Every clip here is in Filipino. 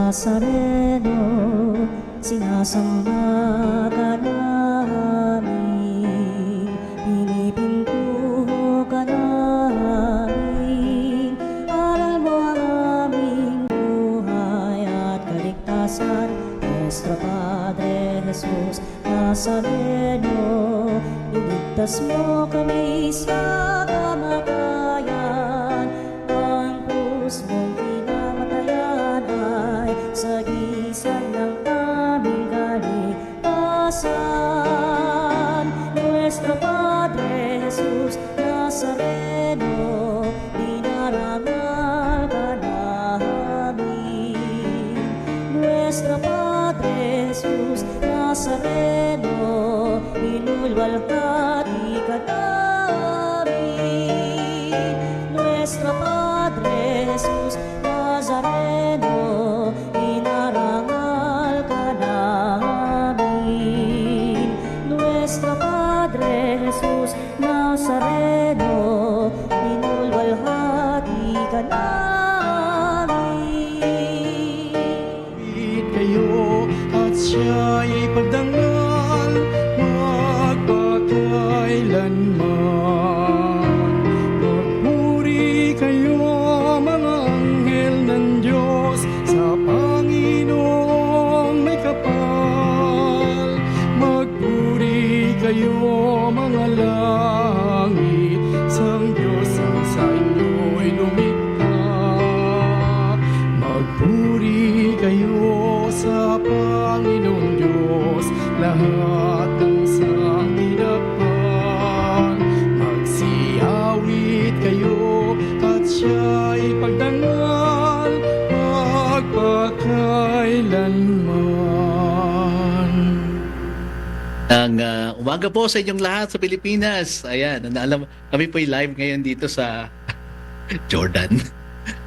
Nazareno, sinasamba ka namin, pinipintuho ka namin, aral mo ang aming buhay at kaligtasan. Nuestro Padre Jesus Nazareno, iligtas mo kami sa kamatayan, ang krus mong pinamatayan ay sagisag ng aming kaligtasan. Nuestro Padre Jesus Nazareno, dinarangal ka namin. Nuestro Padre Jesus Nazareno, inulwalhati ka namin. Nuestro Padre Jesus Nazareno, inarangal ka namin. Nuestro Padre Jesus Nazareno, inulwalhati ka namin. Kayo at siya'y pagdangal magpakailanman. Magpuri kayo mga anghel ng Diyos sa Panginoong may kapal. Magpuri kayo mga langit sang Diyos ang sa inyo'y lumikha. Magpuri kayo sa Panginoong Diyos, lahat ng sanggunian. Magsiawit kayo at siya'y pagdangal magpakailanman. Ang umaga po sa inyong lahat sa Pilipinas. Ayan, alam, kami po ay live ngayon dito sa Jordan.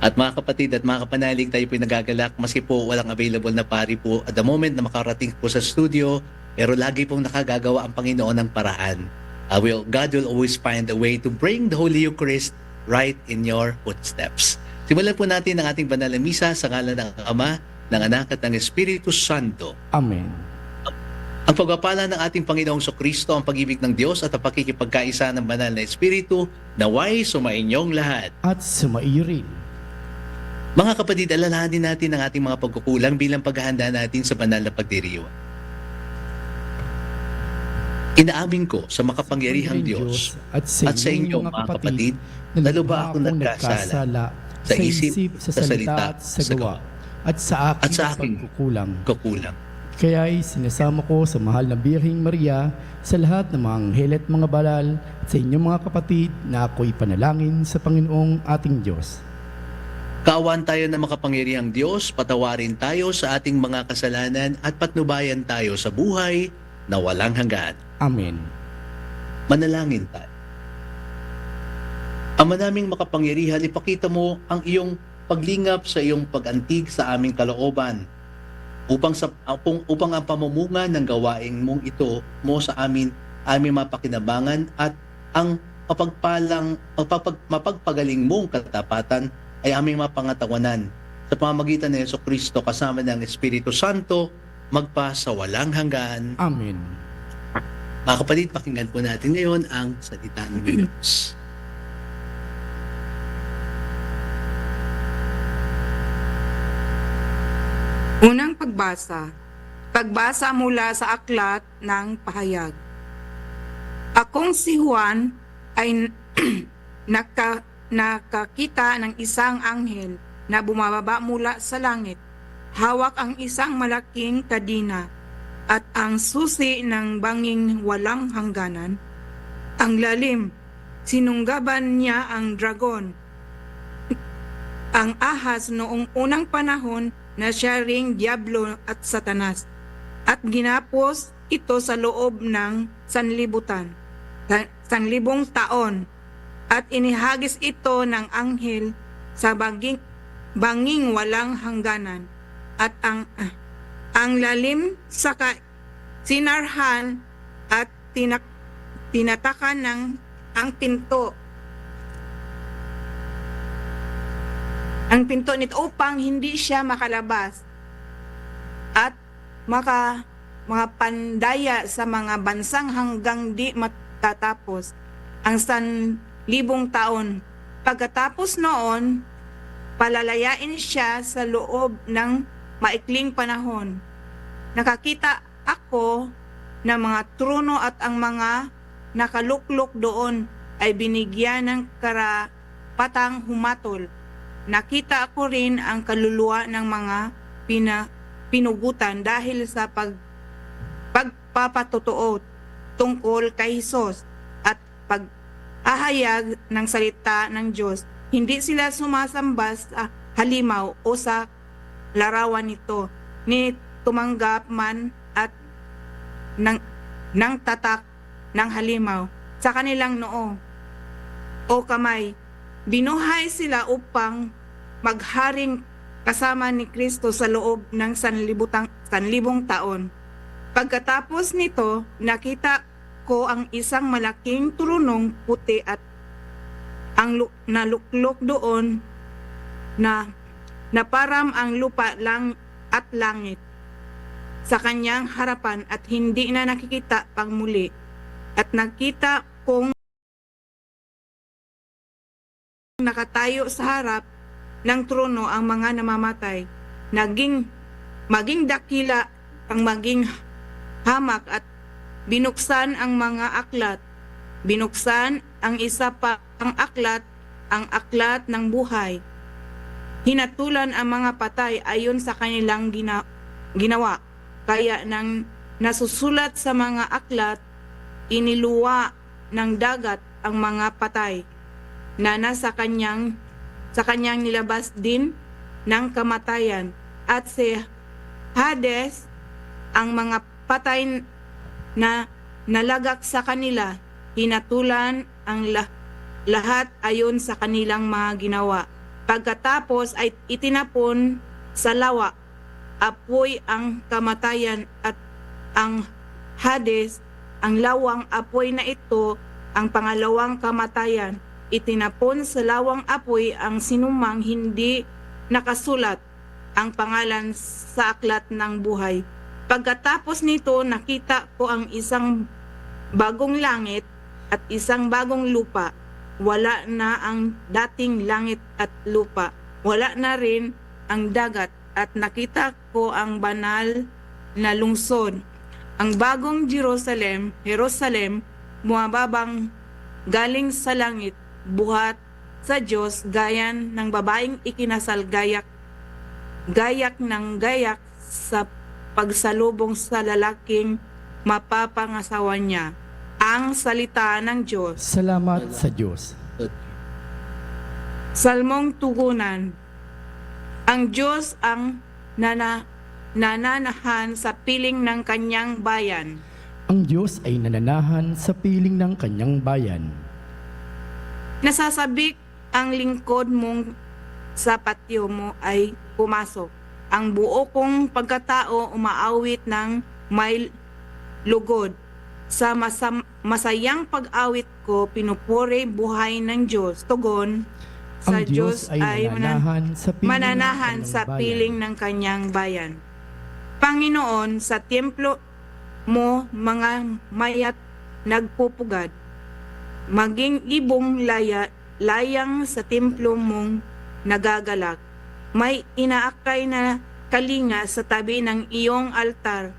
At mga kapatid at mga kapanalig, tayo po ay nagagalak maski po walang available na pari po at the moment na makarating po sa studio, pero lagi pong nakagagawa ang Panginoon ng paraan. God will always find a way to bring the Holy Eucharist right in your footsteps. Simulan po natin ang ating banal na misa sa ngalan ng Ama, ng Anak at ng Espiritu Santo. Amen. Ang pagpapala ng ating Panginoong Kristo, ang pag-ibig ng Diyos at ang pakikipagkaisa ng banal na Espiritu naway sumainyong lahat. At sumaiyo rin. Mga kapatid, alalahanin natin ang ating mga pagkukulang bilang paghahanda natin sa banal na pagdiriwang. Inaamin ko sa makapangyarihang Diyos at sa inyo mga kapatid na lubha akong nagkasala sa isip, sa salita at sa gawa at sa aking kukulang. Kaya'y sinasama ko sa mahal na Birheng Maria, sa lahat ng mga anghel at mga banal, at sa inyong mga kapatid na ako'y panalangin sa Panginoong ating Diyos. Kaawaan tayo ng makapangyarihang Diyos, patawarin tayo sa ating mga kasalanan at patnubayan tayo sa buhay na walang hanggan. Amen. Manalangin tayo. Ama naming makapangyarihan, ipakita mo ang iyong paglingap sa iyong pag-antig sa aming kalooban upang ang pamamunga ng gawaing mong ito mo sa aming mapakinabangan at ang mapagpagaling mong katapatan ay aming mapangatawanan sa pamamagitan ng Jesucristo kasama ng Espiritu Santo magpa sa walang hanggan. Amen. Mga kapatid, pakinggan po natin ngayon ang salita ng Diyos. Unang pagbasa. Pagbasa mula sa aklat ng pahayag. Akong si Juan ay nakakita ng isang anghel na bumababa mula sa langit. Hawak ang isang malaking kadina at ang susi ng banging walang hangganan. Ang lalim, sinunggaban niya ang dragon, ang ahas noong unang panahon na siya ring Diablo at Satanas, at ginapos ito sa loob ng sanlibutan, 1,000 taon, at inihagis ito ng anghel sa banging walang hangganan, at ang lalim sa sinarhan at tinatakan ng ang pinto nito upang hindi siya makalabas. at mga pandaya sa mga bansang hanggang di matatapos ang 1,000 taon. Pagkatapos noon, palalayain siya sa loob ng maikling panahon. Nakakita ako ng mga trono at ang mga nakaluklok doon ay binigyan ng karapatang humatol. Nakita ko rin ang kaluluwa ng mga pinugutan dahil sa pagpapatotoo tungkol kay Jesus at pag-ahayag ng salita ng Diyos. Hindi sila sumasamba sa halimaw o sa larawan nito, ni tumanggap man at ng tatak ng halimaw sa kanilang noo o kamay. Binuhay sila upang magharing kasama ni Kristo sa loob ng 1,000 taon. Pagkatapos nito, nakita ko ang isang malaking turunong puti at ang naluklok doon na naparam ang lupa lang at langit sa kanyang harapan at hindi na nakikita pang muli. At nakita kong nakatayo sa harap ng trono ang mga namamatay, maging dakila ang maging hamak at binuksan ang mga aklat. Binuksan ang isa pa ang aklat ng buhay. Hinatulan ang mga patay ayon sa kanilang ginawa. Kaya nang nasusulat sa mga aklat, iniluwa ng dagat ang mga patay na nasa kanyang nilabas din ng kamatayan, at si Hades, ang mga patay na nalagak sa kanila, hinatulan ang lahat ayon sa kanilang mga ginawa. Pagkatapos ay itinapon sa lawa, apoy ang kamatayan at ang Hades, ang lawang apoy na ito, ang pangalawang kamatayan. Itinapon sa lawang apoy ang sinumang hindi nakasulat ang pangalan sa aklat ng buhay. Pagkatapos nito, nakita ko ang isang bagong langit at isang bagong lupa. Wala na ang dating langit at lupa. Wala na rin ang dagat, at nakita ko ang banal na lungsod, ang bagong Jerusalem, bumababang galing sa langit, buhat sa Diyos, gaya ng babaeng ikinasal, gayak sa pagsalubong sa lalaking mapapangasawa niya. Ang salita ng Diyos. Salamat sa Diyos. Salmong tugunan. Ang Diyos ang nananahan sa piling ng kanyang bayan. Ang Diyos ay nananahan sa piling ng kanyang bayan. Nasasabik ang lingkod mong sa patio mo ay pumasok. Ang buo kong pagkatao umaawit ng may lugod. Sa masayang pag-awit ko, pinupuri buhay ng Diyos. Tugon, sa Ang Diyos ay mananahan sa piling ng kanyang bayan. Panginoon, sa templo mo mga mayat nagpupugad. Maging ibong layang sa templo mong nagagalak. May inaakay na kalinga sa tabi ng iyong altar.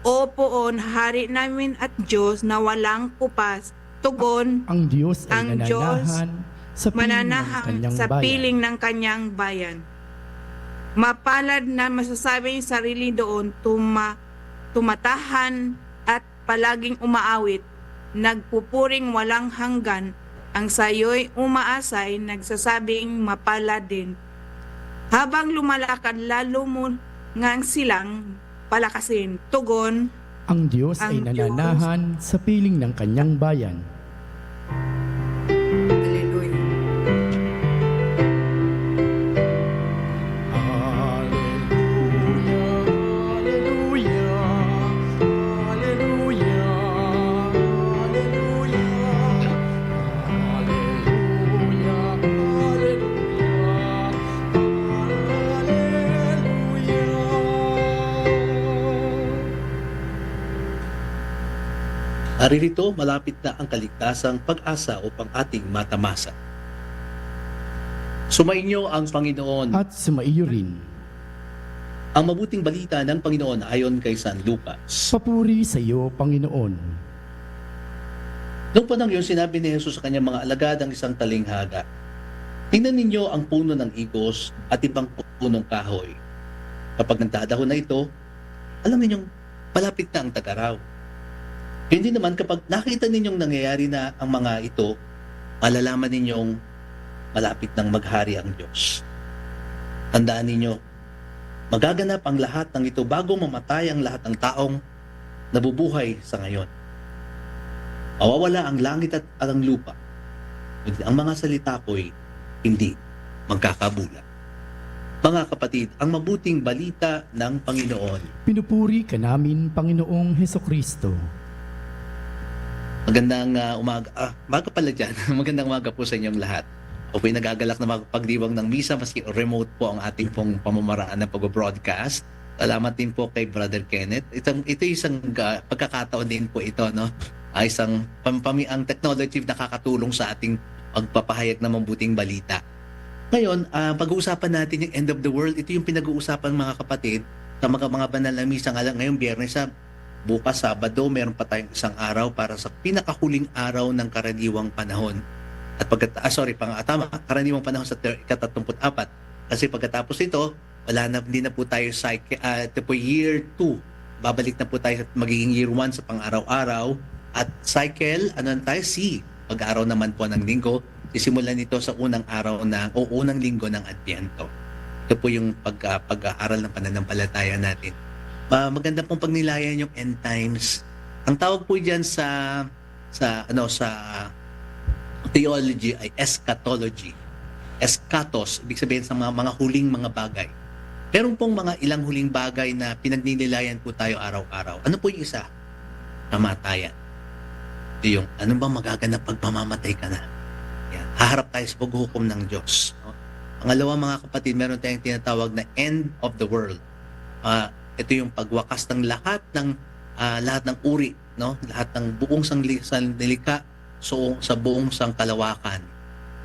O poon, hari namin at Diyos na walang kupas. Tugon, ang Diyos ay ang Diyos mananahan sa piling ng kanyang bayan. Mapalad na masasabing sarili doon, tumatahan at palaging umaawit, nagpupuring walang hanggan, ang sayo'y umaasay, nagsasabing mapalad din. Habang lumalakad, lalo mo ngang silang palakasin. Tugon, ang Diyos ay ang nananahan sa piling ng kanyang bayan. Hallelujah. Naririto, malapit na ang kaligtasang pag-asa upang ating matamasa. Sumainyo ang Panginoon. At sumaiyo rin. Ang mabuting balita ng Panginoon ayon kay San Lucas. Papuri sa iyo, Panginoon. Noong panahon yun, sinabi ni Jesus sa kanyang mga alagad ang isang talinghaga. Tingnan ninyo ang puno ng igos at ibang punong kahoy. Kapag nagdadahon na ito, alam ninyong malapit na ang tag-araw. Hindi naman kapag nakita ninyong nangyayari na ang mga ito, malalaman ninyong malapit nang maghari ang Diyos. Tandaan ninyo, magaganap ang lahat ng ito bago mamatay ang lahat ng taong nabubuhay sa ngayon. Mawawala ang langit at ang lupa. Ang mga salita ko'y hindi magkakabula. Mga kapatid, ang mabuting balita ng Panginoon. Pinupuri ka namin, Panginoong Hesukristo. Magandang umaga pala dyan. Magandang umaga po sa inyong lahat. Ako po'y nagagalak na magpagdiwang ng misa maski remote po ang ating pong pamamaraan ng pag-broadcast. Salamat din po kay Brother Kenneth. Ito isang pagkakataon din po ito, no? Isang ang technology nakakatulong sa ating pagpapahayag ng mabuting balita. Ngayon, pag-uusapan natin yung end of the world. Ito yung pinag-uusapan mga kapatid sa mga banal na misa ngayong Biyernes. Bukas Sabado, meron pa tayong isang araw para sa pinakahuling araw ng karaniwang panahon. At karaniwang panahon sa ika-34. Kasi pagkatapos ito, hindi na po tayo ito po year 2. Babalik na po tayo at magiging year 1 sa pang-araw-araw. At cycle, tayo? C. Pag-araw naman po ng linggo, sisimulan nito sa unang linggo ng Adbyento. Ito po yung pag-aaral ng pananampalataya natin. Maganda pong pagnilayan yung end times. Ang tawag po diyan sa theology ay eschatology. Eschatos, ibig sabihin sa mga huling mga bagay. Meron pong mga ilang huling bagay na pinagninilayan po tayo araw-araw. Ano po yung isa? Kamatayan. Ito yung ano ba magaganap pag mamamatay ka na? Yan. Haharap tayo sa paghuhukom ng Diyos. No? Pangalawa mga kapatid, meron tayong tinatawag na end of the world. Ito yung pagwakas ng lahat ng uri, no? Lahat ng buong sanglika sa buong sangkalawakan.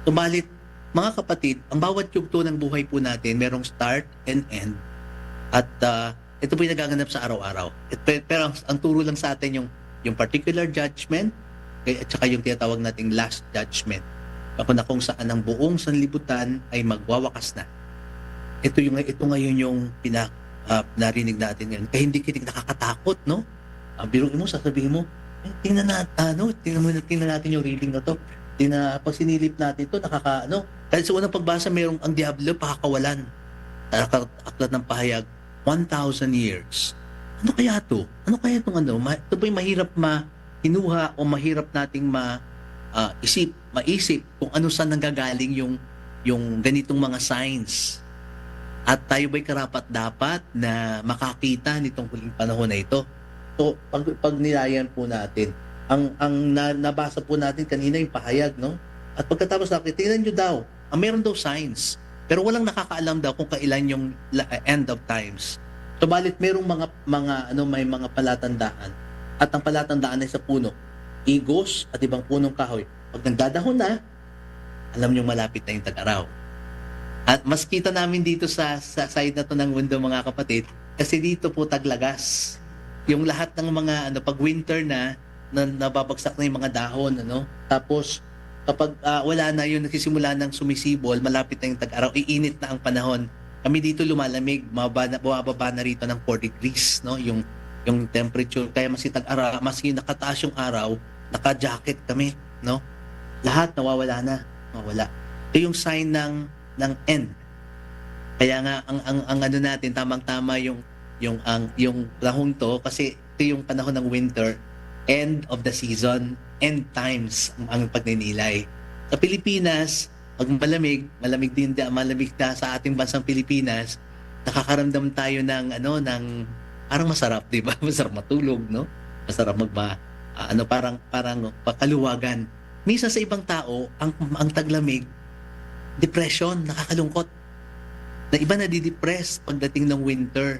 Subalit, mga kapatid, ang bawat yugto ng buhay po natin merong start and end. At ito po yung nagaganap sa araw-araw. Pero ang turo lang sa atin yung particular judgment at saka yung tinatawag nating last judgment. Kung saan ang buong sanlibutan ay magwawakas na. Ito ngayon yung narinig natin ngayon. Kaya hindi kinig nakakatakot, no? Biruin mo, sasabihin mo, tingnan natin yung reading na to. Pag sinilip natin to, Kahit sa unang pagbasa, mayroong ang Diablo, pakakawalan. Aklat ng pahayag, 1,000 years. Ano kaya to? Ano kaya itong Ito ba yung mahirap hinuha o mahirap nating maisip kung ano saan nanggagaling yung ganitong mga signs. At tayo ba'y karapat-dapat na makakita nitong huling panahon na ito? So, pag nilayan po natin, nabasa po natin kanina yung pahayag, no? At pagkatapos natin, tingnan nyo daw, meron daw signs, pero walang nakakaalam daw kung kailan yung end of times. Subalit merong may mga palatandaan. At ang palatandaan ay sa puno, igos at ibang punong kahoy. Pag nagdadahon na, alam nyo malapit na yung tag-araw. At mas kita namin dito sa side na to ng mundo mga kapatid, kasi dito po taglagas. Yung lahat ng mga pag winter na nababagsak na yung mga dahon, Tapos kapag wala na yun, nagsisimula ng sumisibol, malapit na yung tag-araw, iinit na ang panahon. Kami dito lumalamig, bumababa na rito ng 4 degrees, no? Yung temperature, kaya mas tag-araw, mas nakataas yung araw, naka-jacket kami, no? Lahat nawawala na, mawala. Ito yung sign ng end. Kaya nga ang natin tamang-tama yung panahon to kasi ito yung panahon ng winter, end of the season, end times ang pagninilay. Sa Pilipinas, pag malamig na sa ating bansang Pilipinas, nakakaramdam tayo ng parang masarap, 'di ba? Masarap matulog, no? Masarap parang pakaluwagan. Minsan sa ibang tao, ang taglamig, depression, nakakalungkot. Na iba nadidepress pagdating ng winter.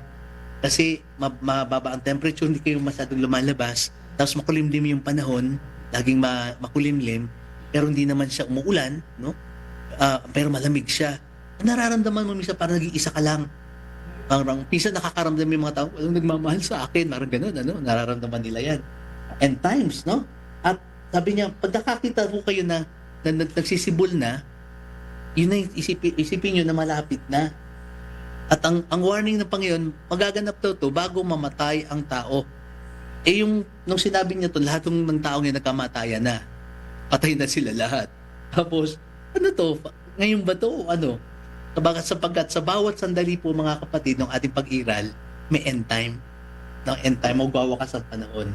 Kasi mababa ang temperature, hindi kayo masyadong lumalabas. tapos makulimlim yung panahon, laging makulimlim, pero hindi naman siya umuulan, no? Pero malamig siya. Nararamdaman mo minsan parang nag-iisa ka lang. Parang minsan nakakaramdam yung mga tao, walang nagmamahal sa akin, parang ganun, ano? Nararamdaman nila yan. And times, no? At sabi niya, pag nakakita mo kayo na nagsisibol na, yun na isipin nyo na malapit na. At ang warning ng Panginoon, magaganap daw to bago mamatay ang tao. Nung sinabi niya to, lahat ng taong yan nagkamatayan na. Patay na sila lahat. Tapos, ano to? Ngayon ba to? Ano? Sapagkat sa bawat sandali po mga kapatid ng ating pag-iral, may end time. Ng end time, magwawakas ang panahon.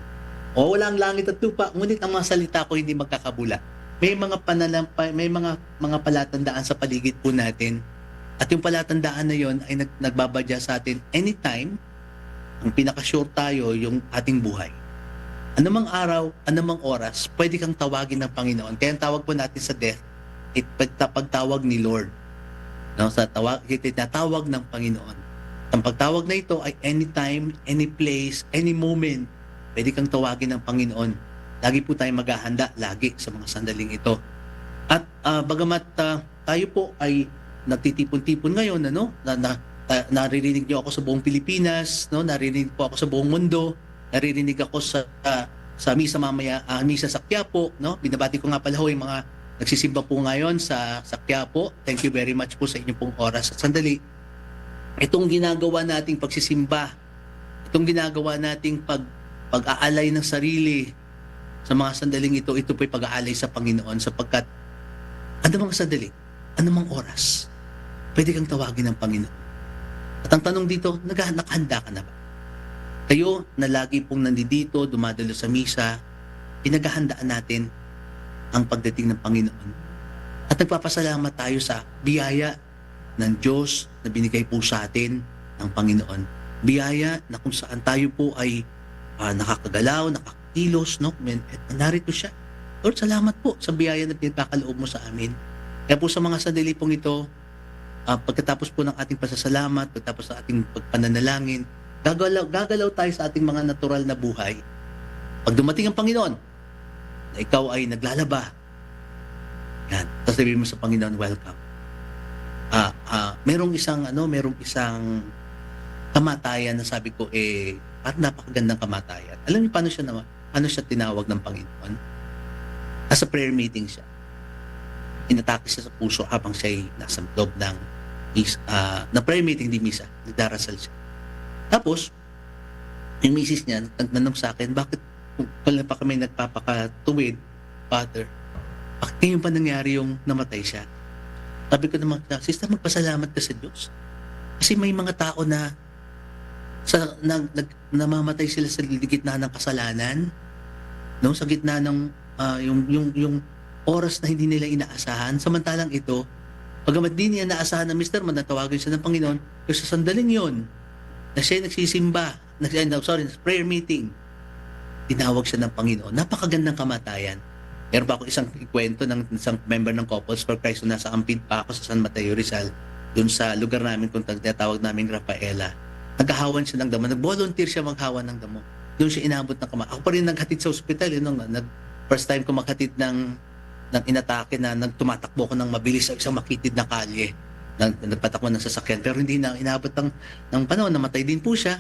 O wala ang langit at lupa, ngunit ang mga salita ko hindi magkakabula. May mga may mga palatandaan sa paligid po natin. At yung palatandaan na yon ay nagbabadya sa atin anytime. Ang pinaka-sure tayo yung ating buhay. Anumang araw, anumang oras, pwede kang tawagin ng Panginoon. Kaya ang tawag po natin sa death, pagtawag ni Lord. No, sa tinatawag ng Panginoon. Ang pagtawag na ito ay anytime, any place, any moment. Pwede kang tawagin ng Panginoon. Lagi po tayong maghahanda, lagi sa mga sandaling ito. At bagamat tayo po ay nagtitipon-tipon ngayon, ano? Naririnig niyo ako sa buong Pilipinas, no? Naririnig po ako sa buong mundo. Naririnig ako sa misa mamaya, misa sa Quiapo, no? Binabati ko nga pala ho yung mga nagsisimba po ngayon sa Quiapo. Thank you very much po sa inyong pong oras at sandali. Itong ginagawa nating pagsisimba, itong ginagawa nating pag-aalay ng sarili sa mga sandaling ito po'y pag-aalay sa Panginoon sapagkat anumang sandali, anumang oras, pwede kang tawagin ng Panginoon. At ang tanong dito, nakahanda ka na ba? Kayo na lagi pong nandito, dumadalo sa misa, pinaghahandaan natin ang pagdating ng Panginoon. At nagpapasalamat tayo sa biyaya ng Diyos na binigay po sa atin ng Panginoon. Biyaya na kung saan tayo po ay nakakagalaw, nakakakilos, no? Narito siya. Lord, salamat po sa biyaya na pinagkakaloob mo sa amin. Kaya po sa mga sandali pong ito, pagkatapos po ng ating pasasalamat, pagkatapos ng ating pagpananalangin, gagalaw tayo sa ating mga natural na buhay. Pag dumating ang Panginoon, na ikaw ay naglalaba, yan, tapos sabihin mo sa Panginoon, welcome. Merong isang kamatayan na sabi ko, parang napakagandang kamatayan. Alam niyo paano siya tinawag ng Panginoon? As a prayer meeting siya. Inatake siya sa puso habang siya ay nasa loob ng prayer meeting, di misa. Nagdarasal siya. Tapos, yung misis niya, nagtanong sa akin, bakit wala pa kami nagpapakatuwid, Father, bakit ngayon pa nangyari yung namatay siya? Sabi ko naman, sister, magpasalamat ka sa Diyos. Kasi may mga tao na namamatay sila sa gitna ng kasalanan, no? Sa gitna ng yung oras na hindi nila inaasahan. Samantalang ito, pagamat di niya naasahan na Mr. Man, natawagin siya ng Panginoon, pero sa sandaling yon na siya nagsisimba, prayer meeting, tinawag siya ng Panginoon. Napakagandang kamatayan. Meron pa ako isang kwento ng isang member ng Couples for Christ na nasa Ampid pa ako sa San Mateo Rizal, doon sa lugar namin kung tinatawag namin Rafaela. Naghahawan siya ng damo. Nag-volunteer siya maghawan ng damo. Doon siya inabot ng kamay. Ako pa rin naghatid sa ospital. First time ko maghatid ng inatake na nagtumatakbo ko ng mabilis sa isang makitid na kalye. Nagpatakbo ng sasakyan. Pero hindi na inabot ng panahon. Namatay din po siya.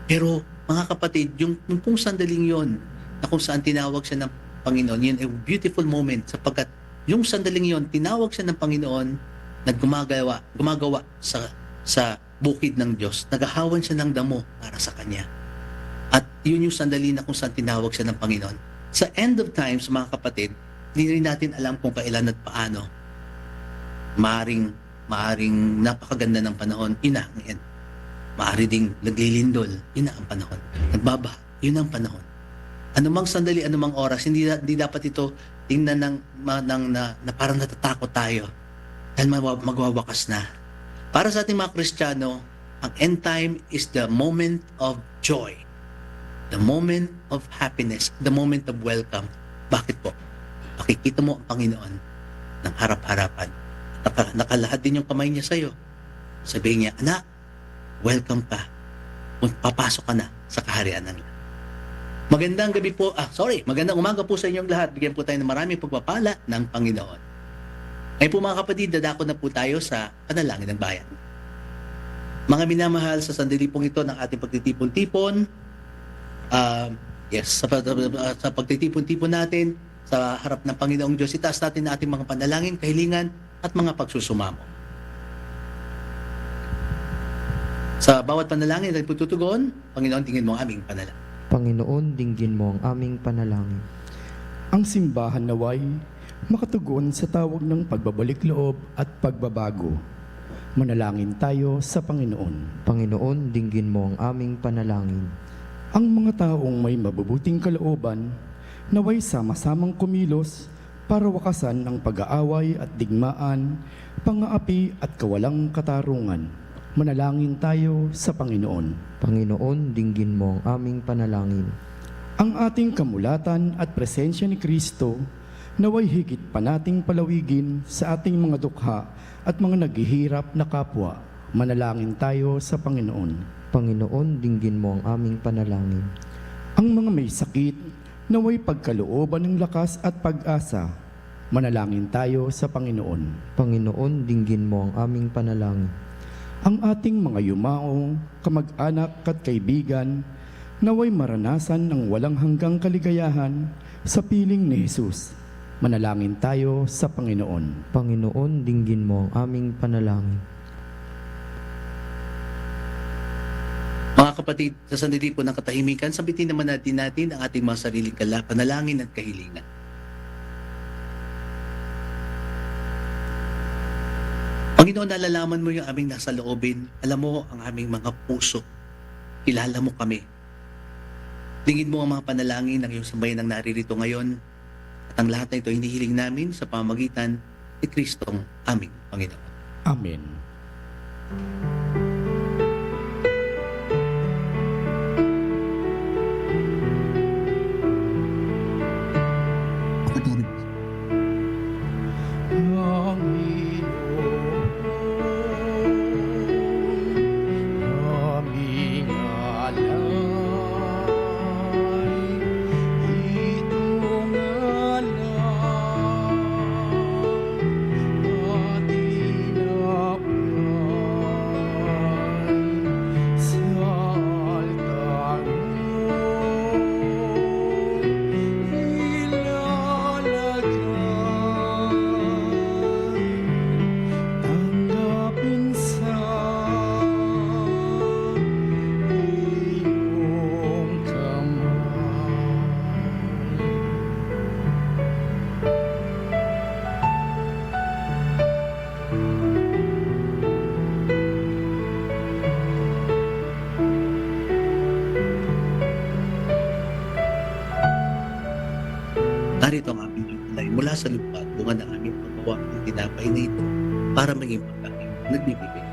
Pero mga kapatid, yung pong sandaling yon na kung saan tinawag siya ng Panginoon, yun ay a beautiful moment sapagkat yung sandaling yon tinawag siya ng Panginoon na gumagawa sa bukid ng Diyos. Naghahawan siya ng damo para sa Kanya. At yun yung sandali na kung saan tinawag siya ng Panginoon. Sa end of times, mga kapatid, hindi rin natin alam kung kailan at paano. Maaring napakaganda ng panahon, ina ang end. Maari ding naglilindol, yun na ang panahon. Nagbaba, yun ang panahon. Anumang sandali, anumang oras, hindi dapat ito tingnan na parang natatakot tayo dahil magwawakas na. Para sa ating mga Kristiyano, ang end time is the moment of joy, the moment of happiness, the moment of welcome. Bakit po? Makikita mo ang Panginoon ng harap-harapan. Nakalahad din yung kamay niya sa'yo. Sabihin niya, anak, welcome ka. Papasok ka na sa kaharian ng Diyos. Magandang umaga po sa inyong lahat. Bigyan po tayo ng maraming pagpapala ng Panginoon. Ngayon po mga kapatid, dadako na po tayo sa panalangin ng bayan. Mga minamahal, sa sandali pong ito ng ating pagtitipon-tipon, sa pagtitipon-tipon natin sa harap ng Panginoong Diyos, itaas natin ang ating mga panalangin, kahilingan at mga pagsusumamo. Sa bawat panalangin na tutugon, Panginoon, tingin mo ang aming panalangin. Panginoon, dinggin mo ang aming panalangin. Ang simbahan naway makatugon sa tawag ng pagbabalik loob at pagbabago. Manalangin tayo sa Panginoon. Panginoon, dinggin mo ang aming panalangin. Ang mga taong may mabubuting kalooban naway sama-samang kumilos para wakasan ang pag-aaway at digmaan, pang-aapi at kawalang katarungan. Manalangin tayo sa Panginoon. Panginoon, dinggin mo ang aming panalangin. Ang ating kamulatan at presensya ni Kristo naway higit pa nating palawigin sa ating mga dukha at mga naghihirap na kapwa. Manalangin tayo sa Panginoon. Panginoon, dinggin mo ang aming panalangin. Ang mga may sakit naway pagkalooban ng lakas at pag-asa. Manalangin tayo sa Panginoon. Panginoon, dinggin mo ang aming panalangin. Ang ating mga yumao, kamag-anak at kaibigan naway maranasan ng walang hanggang kaligayahan sa piling ni Jesus. Manalangin tayo sa Panginoon. Panginoon, dinggin mo ang aming panalangin. Mga kapatid, sa sandali po ng katahimikan, sabitin naman natin ang ating mga sariling panalangin at kahilingan. Panginoon, nalalaman mo yung aming nasa loobin. Alam mo ang aming mga puso. Kilala mo kami. Tingin mo ang mga panalangin ng iyong sambayan ang naririto ngayon. At ang lahat na ito hinihiling namin sa pamamagitan ni Kristong aming Panginoon. Amen. Narito ang aming pagkalay mula sa lupa at bunga ng aming paggawa ng tinapay na ito para maging pagkain nagbibigay.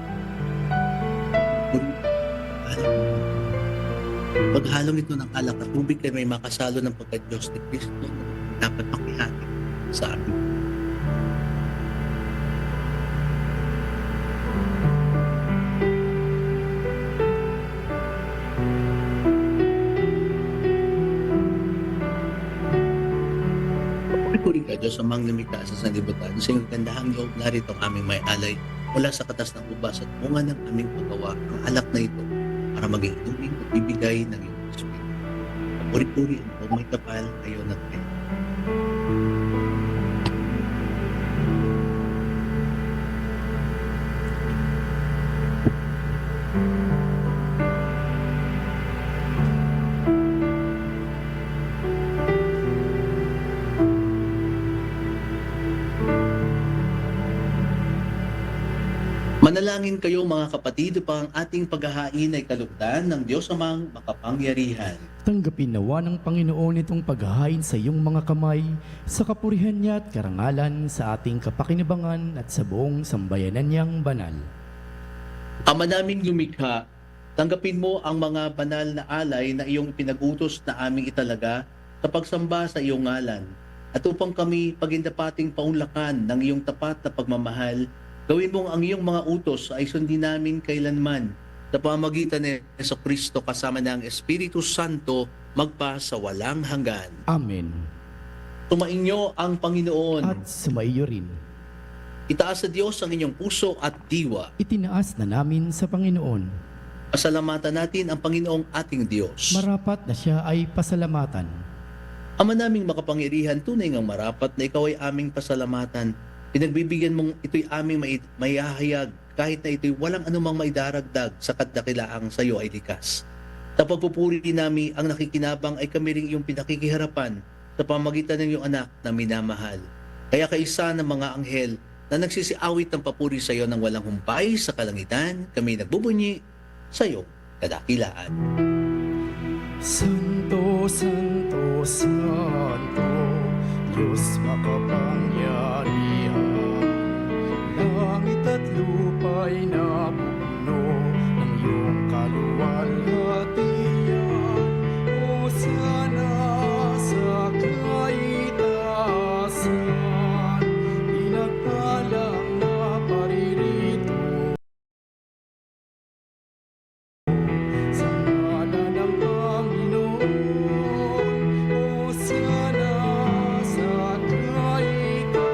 Paghalong ito ng alak at tubig ay may makasalo ng pagka-Diyos ni Kristo na dapat makihati sa amin. Puri ka, Diyos, amang lumikha sa sanlibutan. Sa iyong gandahang loob, narito ang aming may alay mula sa katas ng ubas at bunga ng aming paggawa ang alak na ito para maging inumin at bibigay ng iyong Espiritu. Puri-puri ang may kapal ngayon at ngayon. Manalangin kayo mga kapatid upang ang ating paghahain ay kalugdan ng Diyos amang makapangyarihan. Tanggapin nawa ng Panginoon itong paghahain sa iyong mga kamay, sa kapurihan niya at karangalan, sa ating kapakinabangan at sa buong sambayanan niyang banal. Ama naming lumikha, tanggapin mo ang mga banal na alay na iyong pinag-utos na aming italaga sa pagsamba sa iyong ngalan. At upang kami pagindapating paunlakan ng iyong tapat na pagmamahal, gawin mong ang iyong mga utos ay sundin namin kailanman sa pamamagitan ni Jesucristo kasama ng Espiritu Santo magpa sa walang hanggan. Amen. Tumainyo ang Panginoon. At sumaiyo rin. Itaas sa Diyos ang inyong puso at diwa. Itinaas na namin sa Panginoon. Pasalamatan natin ang Panginoong ating Diyos. Marapat na siya ay pasalamatan. Ama naming makapangyarihan, tunay ngang marapat na ikaw ay aming pasalamatan. Pinagbibigyan mong ito'y aming maihahayag kahit na ito'y walang anumang maidaragdag sa kadakilaang sa iyo ay likas. Sa pagpupuri namin ang nakikinabang ay kami ring iyong pinakikiharapan sa pamagitan ng iyong anak na minamahal. Kaya kaisa ng mga anghel na nagsisiawit ng papuri sa iyo ng walang humpay sa kalangitan, kami nagbubunyi sa iyong kadakilaan. Santo, Santo, Santo, Diyos makapangyarihan. Langit at lupa'y napuno ng iyong kaluwalhatian. Hosana sa kaitaasan, pinagpalang na paririto. Sa ngalan ng Panginoon, Hosana sa kaitaasan.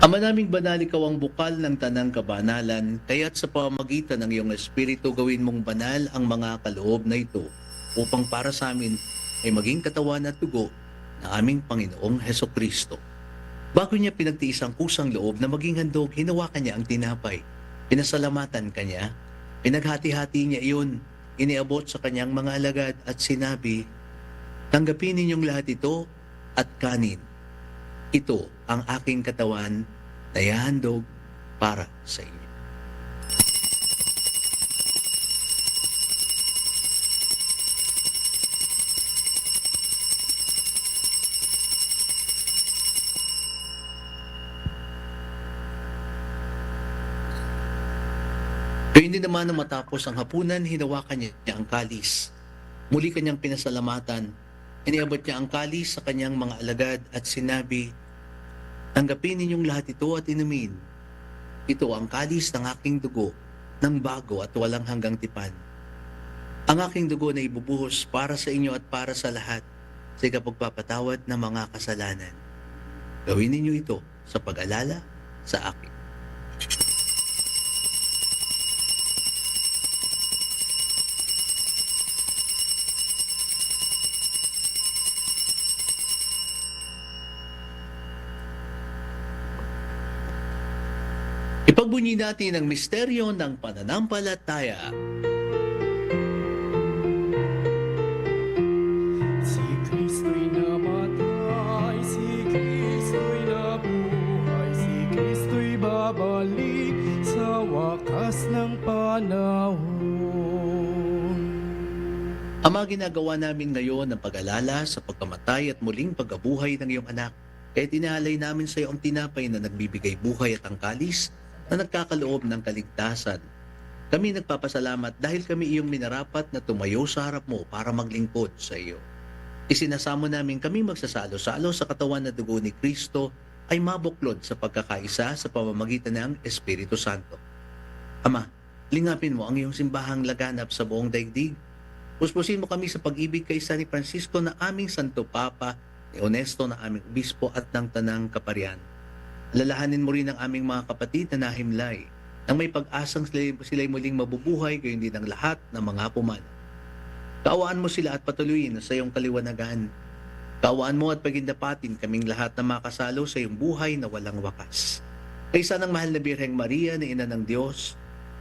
Ama naming banal, ikaw ang bukal ng tanang kabanalan, kaya't sa pamamagitan ng iyong Espiritu gawin mong banal ang mga kaloob na ito, upang para sa amin ay maging katawan at dugo ng aming Panginoong Hesukristo. Bago niya pinagtiis ang kusang loob na maging handog, hinawakan niya ang tinapay. Pinasalamatan kanya, pinaghati-hati niya iyon, iniabot sa kanyang mga alagad at sinabi, "Tanggapin ninyong lahat ito at kanin. Ito ang aking katawan na ihahandog para sa inyo." Gayun din naman nang matapos ang hapunan, hinawakan niya ang kalis. Muli kanyang pinasalamatan. Iniabot niya ang kalis sa kanyang mga alagad at sinabi, "Tanggapin ninyong lahat ito at inumin. Ito ang kalis ng aking dugo, ng bago at walang hanggang tipan. Ang aking dugo na ibubuhos para sa inyo at para sa lahat sa ikapagpapatawad ng mga kasalanan. Gawin ninyo ito sa pag-alala sa akin." Ipagbunyi natin ang misteryo ng pananampalataya. Si Kristo'y namatay, si Kristo'y nabuhay, si Kristo'y babalik sa wakas ng panahon. Ama, ginagawa namin ngayon ang pag-alala sa pagkamatay at muling pagkabuhay ng iyong anak. Kaya tinalay namin sa iyo ang tinapay na nagbibigay buhay at ang kalis na nagkakaloob ng kaligtasan. Kami nagpapasalamat dahil kami iyong minarapat na tumayo sa harap mo para maglingkod sa iyo. Isinasamo namin kami magsasalo-salo sa katawan na dugo ni Kristo ay mabuklod sa pagkakaisa sa pamamagitan ng Espiritu Santo. Ama, lingapin mo ang iyong simbahang laganap sa buong daigdig. Puspusin mo kami sa pag-ibig kay San Francisco na aming Santo Papa, ni Honesto na aming Obispo at ng Tanang Kaparian. Alalahanin mo rin ang aming mga kapatid na nahimlay, nang may pag-asang sila'y muling mabubuhay, gayon din ang lahat ng mga pumanaw. Kaawaan mo sila at patuloyin sa iyong kaliwanagan. Kaawaan mo at pagindapatin kaming lahat na makasalo sa iyong buhay na walang wakas. Kaysa ng mahal na Birheng Maria na Ina ng Diyos,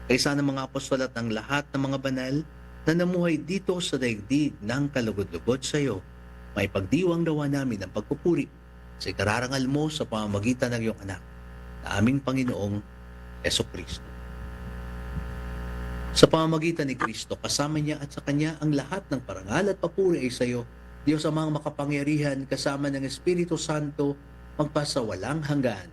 kaysa ng mga apostol at ng lahat ng mga banal na namuhay dito sa daigdig ng kalugod-lugod sa iyo, may pagdiwang dawa namin ang pagpupuri sa ikararangal mo sa pamamagitan ng iyong anak, na aming Panginoong Hesukristo. Sa pamamagitan ni Kristo, kasama niya at sa Kanya ang lahat ng parangal at papuri ay sa iyo, Diyos amang makapangyarihan, kasama ng Espiritu Santo, magpasawalang hanggan.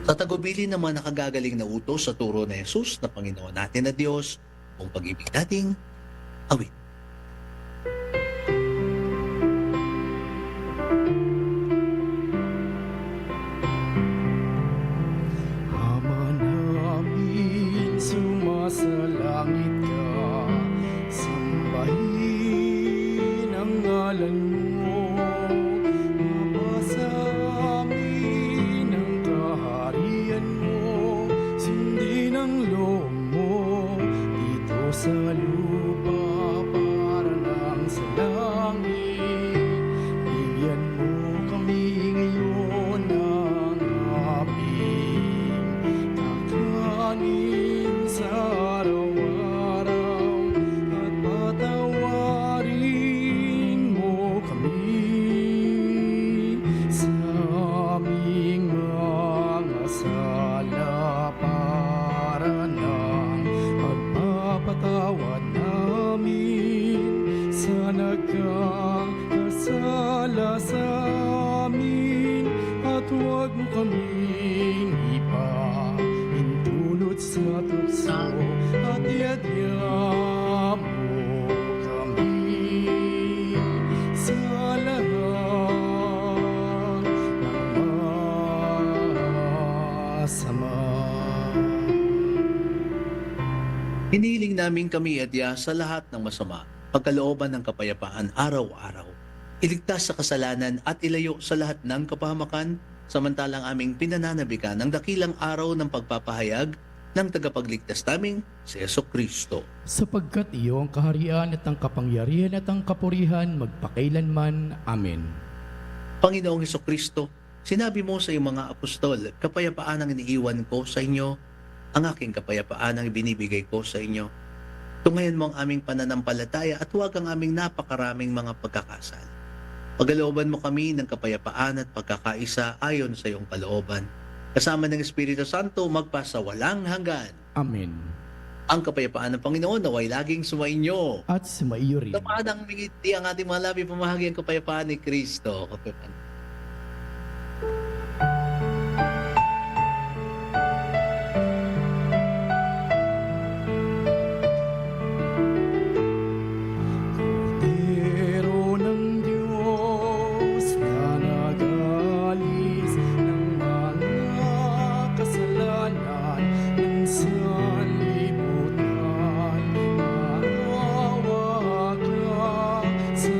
Sa nagubili ng mga nakagagaling na utos sa turo na Jesus na Panginoon natin na Diyos, kung pag-ibig nating awit. Ama namin, sumasalangit ka, sambahin ang ngalan mo. Mapasa amin ang kaharian mo, sundin ang loob mo dito sa lupa para nang sa langit. Bigyan mo kami ngayon ng aming kakanin sa araw-araw, at patawarin mo kami sa aming mga sala para ng pagpapatawad namin sa nagkakasala sa amin, at huwag mo kaming ipahintulot sa tukso, at iadya mo kami sa lahat ng masama. Hiniling namin kami adya sa lahat ng masama, pagkalooban ng kapayapaan araw-araw. Iligtas sa kasalanan at ilayo sa lahat ng kapahamakan, samantalang aming pinananabikan ang dakilang araw ng pagpapahayag ng tagapagligtas naming si Jesucristo. Sapagkat iyo ang kaharian at ang kapangyarihan at ang kapurihan magpakailanman. Amen. Panginoong Jesucristo, sinabi mo sa iyong mga apostol, kapayapaan ang iniiwan ko sa inyo, ang aking kapayapaan ang ibinibigay ko sa inyo. Tungayan mo ang aming pananampalataya at huwag ang aming napakaraming mga pagkakasal. Pagalooban mo kami ng kapayapaan at pagkakaisa ayon sa iyong kalooban. Kasama ng Espiritu Santo magpasawalang hanggan. Amen. Ang kapayapaan ng Panginoon naway laging sumainyo. At sumaiyo rin. Tamaan ang mingiti ang ating mga labi, pamahagi ang kapayapaan ni Kristo. Kapayapaan. Kordero ng Diyos na nag-alis ng mga kasalanan ng sanlibutan, maawa ka sa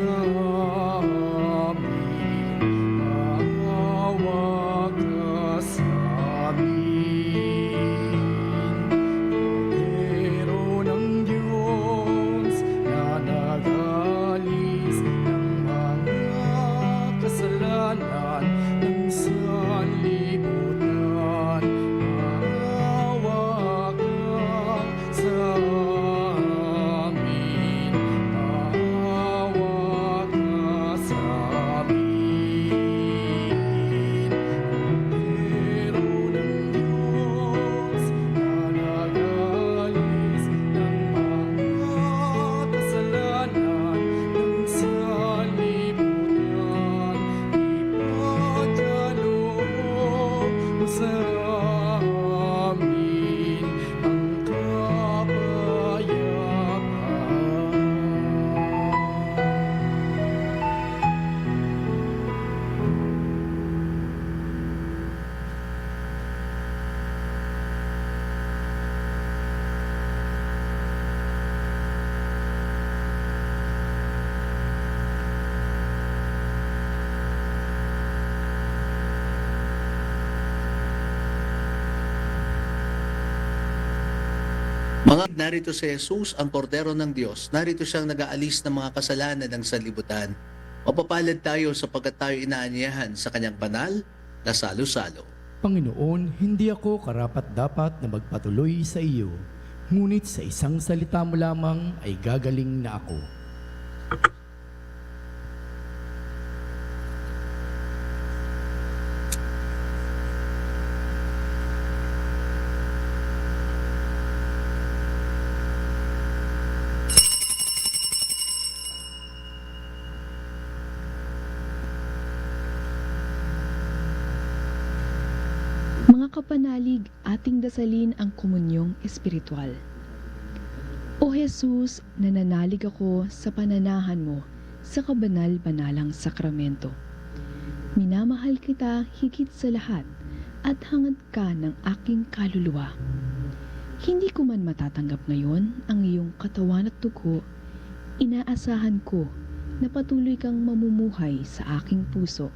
amin, maawa ka sa amin. Kordero ng Diyos na nag-alis ng mga kasalanan ng sanlibutan, maawa ka sa amin, maawa ka sa amin. Kordero ng Diyos na nag-alis ng mga kasalanan ng sanlibutan, ipagkaloob mo sa amin ang Mga narito si Jesus, ang kordero ng Diyos. Narito siyang nag-aalis ng mga kasalanan ng sanlibutan. Mapapalad tayo sapagkat tayo inaanyahan sa kanyang banal na salo-salo. Panginoon, hindi ako karapat-dapat na magpatuloy sa iyo, ngunit sa isang salita mo lamang ay gagaling na ako. Mga kapanalig, ating dasalin ang komunyong espiritual. O Jesus, nananalig ako sa pananahan mo sa kabanal-banalang sakramento. Minamahal kita higit sa lahat at hangad ka ng aking kaluluwa. Hindi ko man matatanggap ngayon ang iyong katawan at dugo, inaasahan ko na patuloy kang mamumuhay sa aking puso.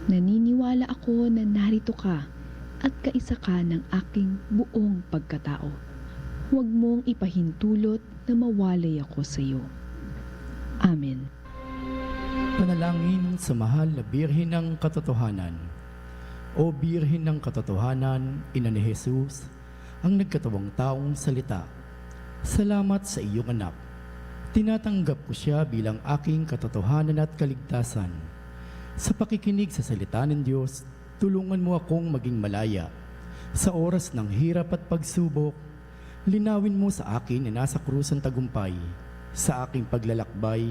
Naniniwala ako na narito ka at kaisa ka ng aking buong pagkatao. Huwag mong ipahintulot na mawalay ako sa iyo. Amen. Panalangin sa mahal na Birhen ng Katotohanan. O Birhen ng Katotohanan, Ina ni Jesus, ang nagkatawang taong salita. Salamat sa iyong anak. Tinatanggap ko siya bilang aking katotohanan at kaligtasan. Sa pakikinig sa salita ng Diyos, tulungan mo akong maging malaya. Sa oras ng hirap at pagsubok, linawin mo sa akin na nasa krus ang tagumpay. Sa aking paglalakbay,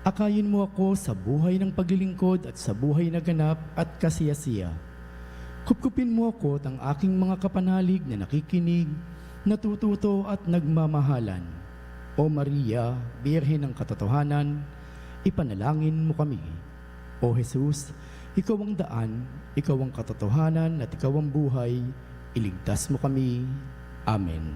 akayin mo ako sa buhay ng paglilingkod at sa buhay na ganap at kasiyasiya. Kupkupin mo ako at ang aking mga kapanalig na nakikinig, natututo at nagmamahalan. O Maria, Birhen ng Katotohanan, ipanalangin mo kami. O Jesus, ikaw ang daan, ikaw ang katotohanan at ikaw ang buhay, iligtas mo kami. Amen.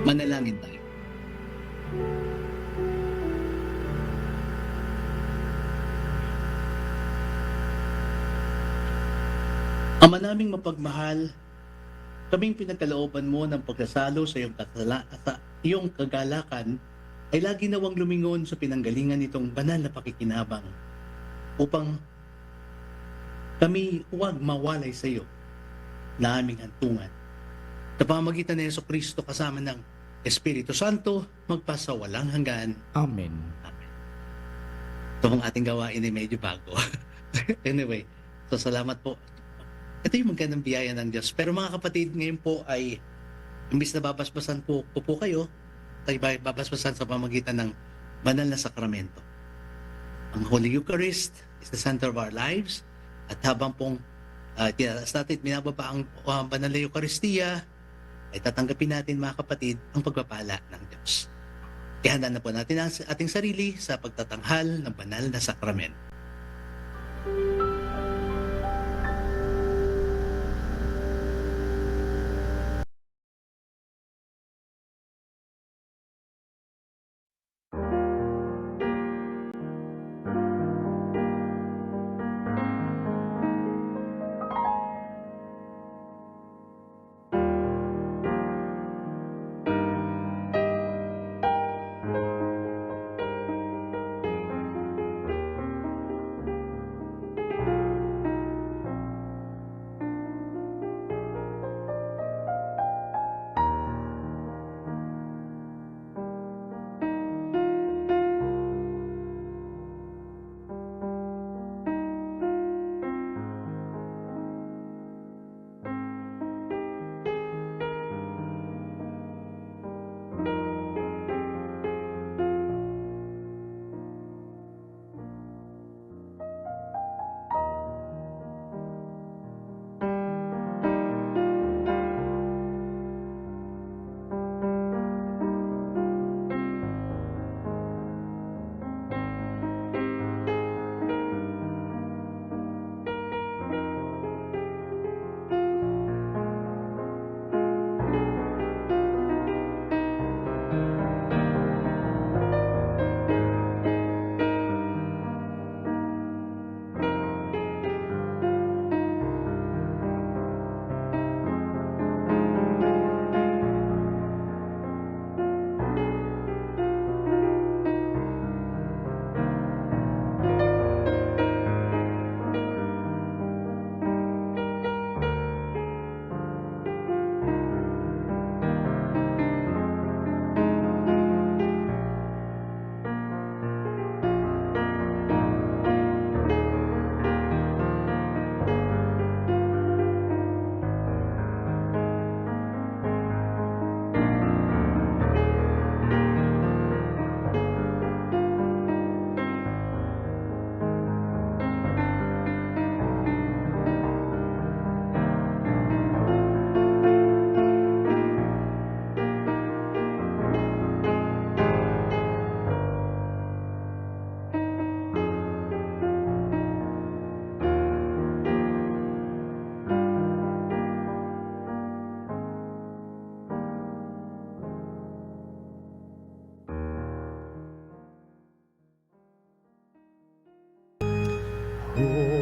Manalangin tayo. Ama naming mapagmahal, kaming pinagkalooban mo ng pagkasalo sa iyong kagalakan ay lagi nawang lumingon sa pinanggalingan nitong banal na pakikinabang upang kami huwag mawalay sa iyo na aming hantungan. Sa pamamagitan ni Jesucristo kasama ng Espiritu Santo, magpasawalang hanggan. Amen. Amen. Ito ang ating gawain ay medyo bago. Anyway, so salamat po. Ito yung magandang biyaya ng Diyos. Pero mga kapatid, ngayon po ay imbis na babasbasan po kayo, tayo babasbasan sa pamamagitan ng banal na sakramento. Ang Holy Eucharist is the center of our lives. At habang pong tinatas natin, binababa ang banal na Eucharistia, ay tatanggapin natin mga kapatid ang pagpapala ng Diyos. Ihanda na po natin ang ating sarili sa pagtatanghal ng banal na sakramento.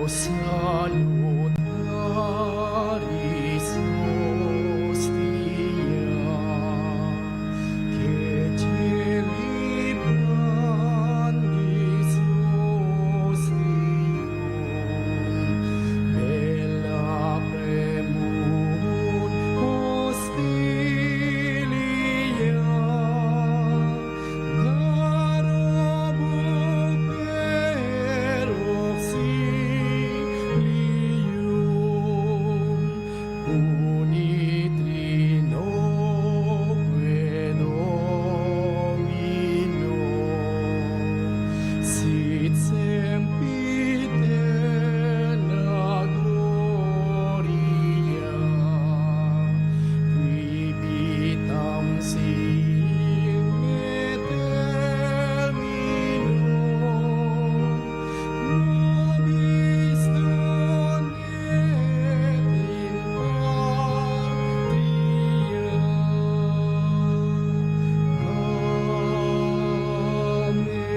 salutaris hostia, que celebrantis ostium, bella premunt hostilia, garbo per auxilium, unitrinoque Domino, sit sempiterna gloria, qui vitam signe terminum, nobis donet in patria. Amen.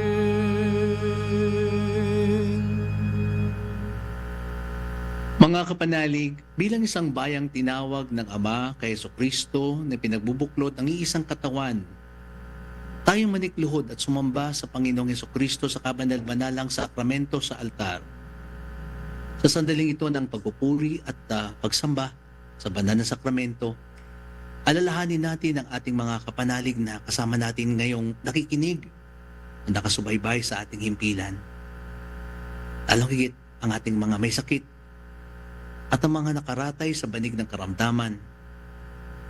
Mga kapanalig, bilang isang bayang tinawag ng Ama kay Jesucristo na pinagbubuklod ang iisang katawan, tayong manikluhod at sumamba sa Panginoong Jesucristo sa kabanal-banalang sakramento sa altar. Sa sandaling ito ng pagpupuri at pagsamba sa banal na sakramento, alalahanin natin ang ating mga kapanalig na kasama natin ngayong nakikinig at nakasubaybay sa ating himpilan. Lalong higit ang ating mga may sakit at ang mga nakaratay sa banig ng karamdaman,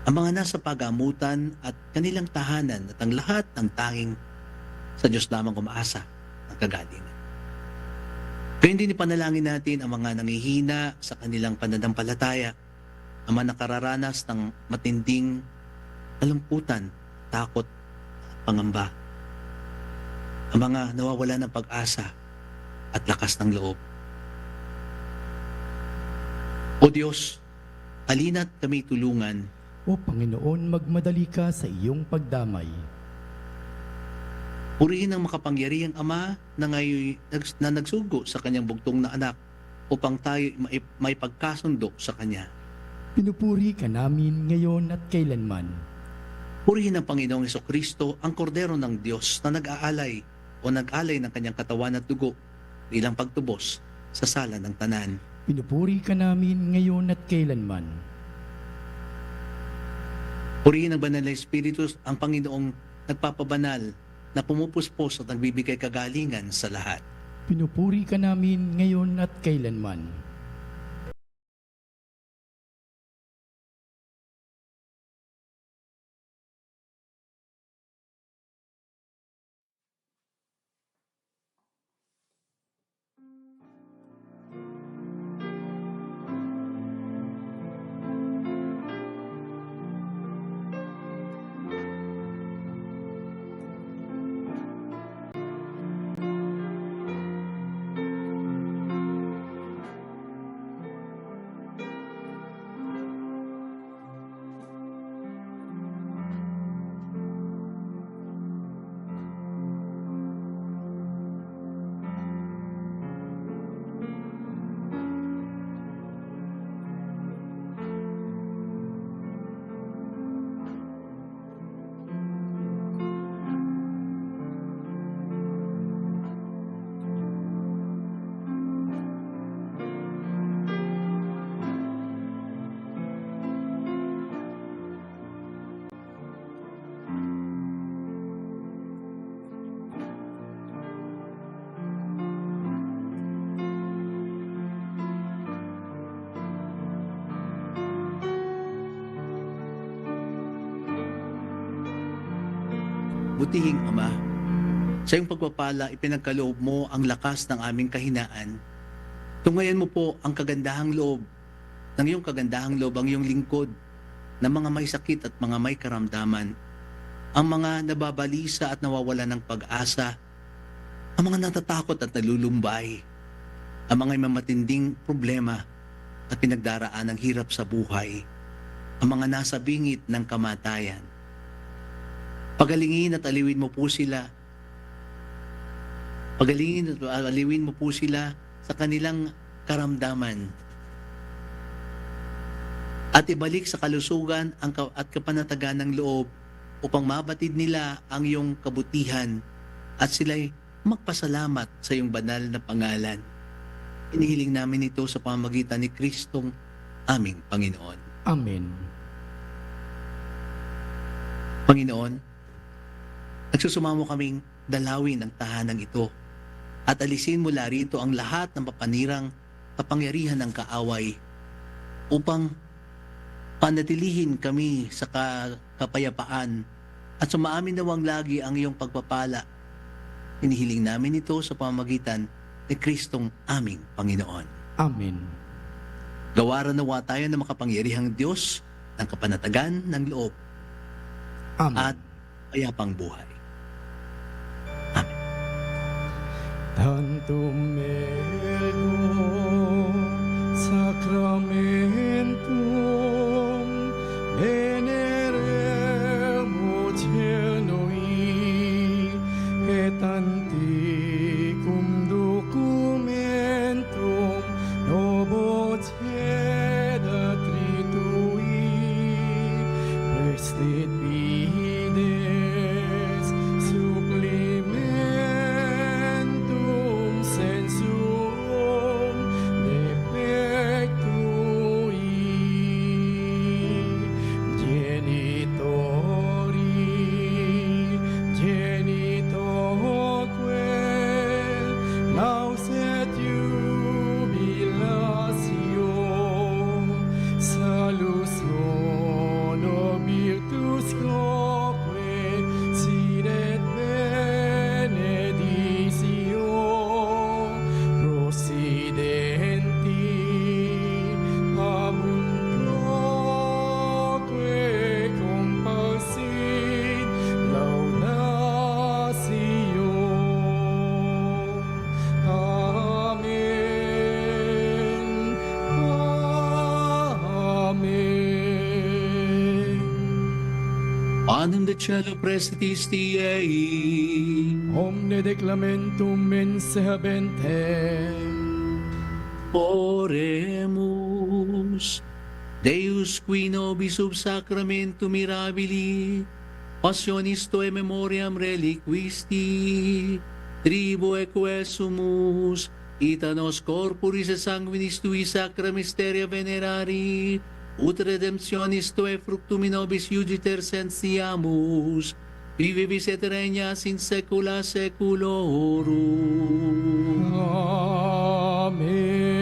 ang mga nasa pagamutan at kanilang tahanan at ang lahat ng tanging sa Diyos lamang umaasa ng kagalingan. Kaya hindi ipanalangin natin ang mga nangihina sa kanilang pananampalataya, ang mga nakararanas ng matinding kalungkutan, takot, at pangamba, ang mga nawawala ng pag-asa at lakas ng loob. O Diyos, halina't kami tulungan. O Panginoon, magmadali ka sa iyong pagdamay. Purihin ang makapangyarihang Ama na ngayon na nagsugo sa kanyang bugtong na anak upang tayo may pagkasundo sa kanya. Pinupuri ka namin ngayon at kailanman. Purihin ang Panginoong Jesucristo, ang kordero ng Diyos na nag-aalay o nag-alay ng kanyang katawan at dugo bilang pagtubos sa sala ng tanan. Pinupuri ka namin ngayon at kailanman. Purihin ang banal na Espiritu, ang Panginoong nagpapabanal na pumupuspos at nagbibigay kagalingan sa lahat. Pinupuri ka namin ngayon at kailanman. Butihing Ama, sa iyong pagpapala, ipinagkaloob mo ang lakas ng aming kahinaan. Tungayan mo po ang kagandahang loob, ng iyong kagandahang loob ang iyong lingkod, ng mga may sakit at mga may karamdaman, ang mga nababalisa at nawawala ng pag-asa, ang mga natatakot at nalulumbay, ang mga may matinding problema at pinagdaraan ng hirap sa buhay, ang mga nasa bingit ng kamatayan. Pagalingin at aliwin mo po sila. Pagalingin at aliwin mo po sila sa kanilang karamdaman at ibalik sa kalusugan at kapanatagan ng loob upang mabatid nila ang iyong kabutihan at sila'y magpasalamat sa iyong banal na pangalan. Inihiling namin ito sa pamamagitan ni Kristong aming Panginoon. Amen. Panginoon, nagsusumamo kaming dalawin ang tahanang ito at alisin mula rito ang lahat ng papanirang kapangyarihan ng kaaway upang panatilihin kami sa kapayapaan at sumaamin nawang lagi ang iyong pagpapala. Inihiling namin ito sa pamamagitan ni Kristong aming Panginoon. Amen. Gawaran nawa tayo ng makapangyarihang Diyos ng kapanatagan ng loob Amen. at payapang buhay. Tantum meum sacramentum veneremur noi et antiquum documentum novoce datritui prestit fides supplementum sensum defectui genitoque lauset jubilatio salusion virtus quoque sinet benedictio prosidenti abundoque compassit laudatio. Amen. Amen. Panem de cielo prestitis tiei, Omne declamentum mense habentem. oremus. Deus qui nobis sub sacramentum mirabili, passionis tuae memoriam reliquisti, triboeque sumus, ita nos corporis et sanguinis tui sacra mysteria venerari, ut redemptionis tuae fructum in nobis iugiter sentiamus, vivibis et regnas in saecula saeculorum. Amen.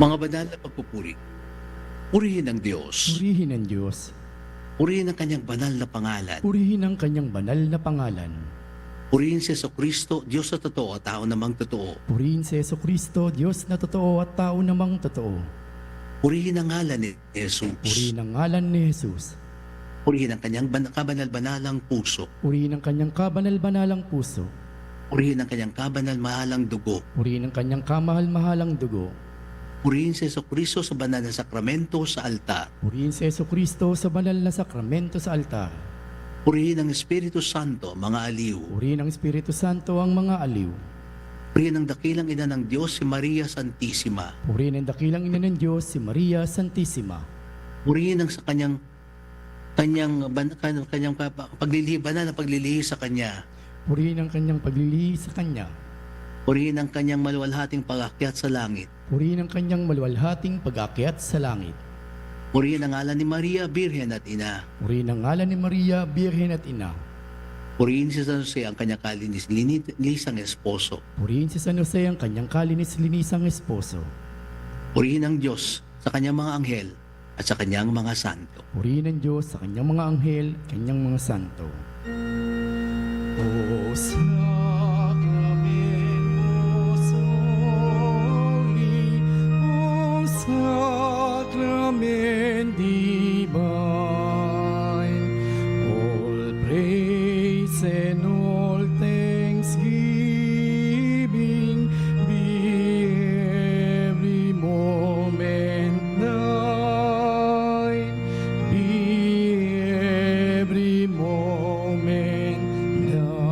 Mga banal na pagpupuri, purihin ang Diyos, Purihin ang Diyos. purihin ang kanyang banal na pangalan, Purihin ang kanyang banal na pangalan. purihin si Jesucristo, Diyos na totoo at tao namang totoo, Purihin si Jesucristo, Diyos na totoo at tao namang totoo. purihin ang ngalan ni Jesus, Purihin ang ngalan ni Jesus. purihin ang kanyang kabanal-banalang puso, Purihin ang kanyang kabanal-banalang puso. purihin ang kanyang kabanal-mahalang dugo, Purihin ang kanyang kamahal-mahalang dugo. purihin si Jesucristo sa banal na sakramento sa altar, Purihin si Jesucristo sa banal na sakramento sa altar. purihin ang Espiritu Santo, mga aliw, Purihin ang Espiritu Santo ang mga aliw. purihin ang dakilang ina ng Diyos si Maria Santissima, Purihin ang dakilang ina ng Diyos, si Maria Santissima. purihin ang sa kanyang paglilihi, banal na paglilihi sa kanya, Purihin ang kanyang paglilihi sa kanya. Purihin ang kanyang maluwalhating pag-akyat sa langit. Purihin ang kanyang maluwalhating pag-akyat sa langit. Purihin ang ngalan ni Maria, Birhen at Ina. Purihin ang ngalan ni Maria, Birhen at Ina. Purihin si San Jose ang kanyang kalinis-linisang esposo. Purihin si San Jose ang kanyang kalinis-linisang esposo. Purihin ang Diyos sa kanyang mga anghel at sa kanyang mga santo. Purihin ang Diyos sa kanyang mga anghel, kanyang mga santo. O Sacramentus Soli, O Sacrament Divine, all praise and all thanksgiving be every moment thine, be every moment thine.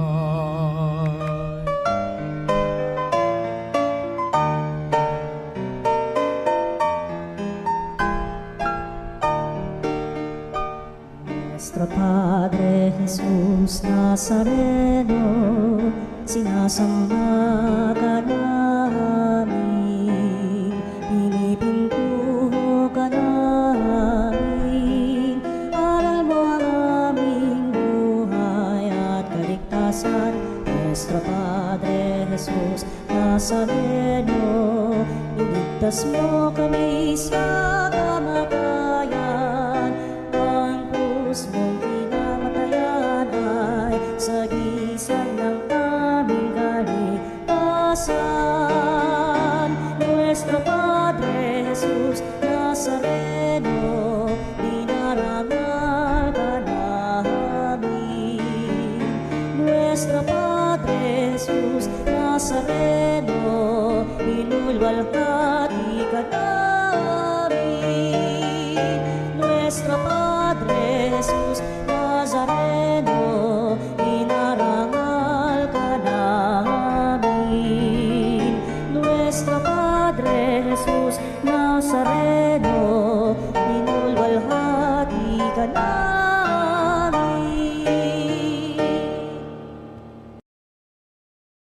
Nuestro Padre Jesús Nazareno, sinasamba ka namin, pinipintuho ka namin, aral mo ang aming buhay at kaligtasan. Nuestro Padre Jesús Nazareno, iligtas mo kami sa kamatayan, ang krus mong pinamatayan ay sagisag ng aming kaligtasan. Nuestro Padre Jesus Nazareno, dinarangal ka namin. Nuestro Padre Jesus Nazareno, inulwalhati ka namin.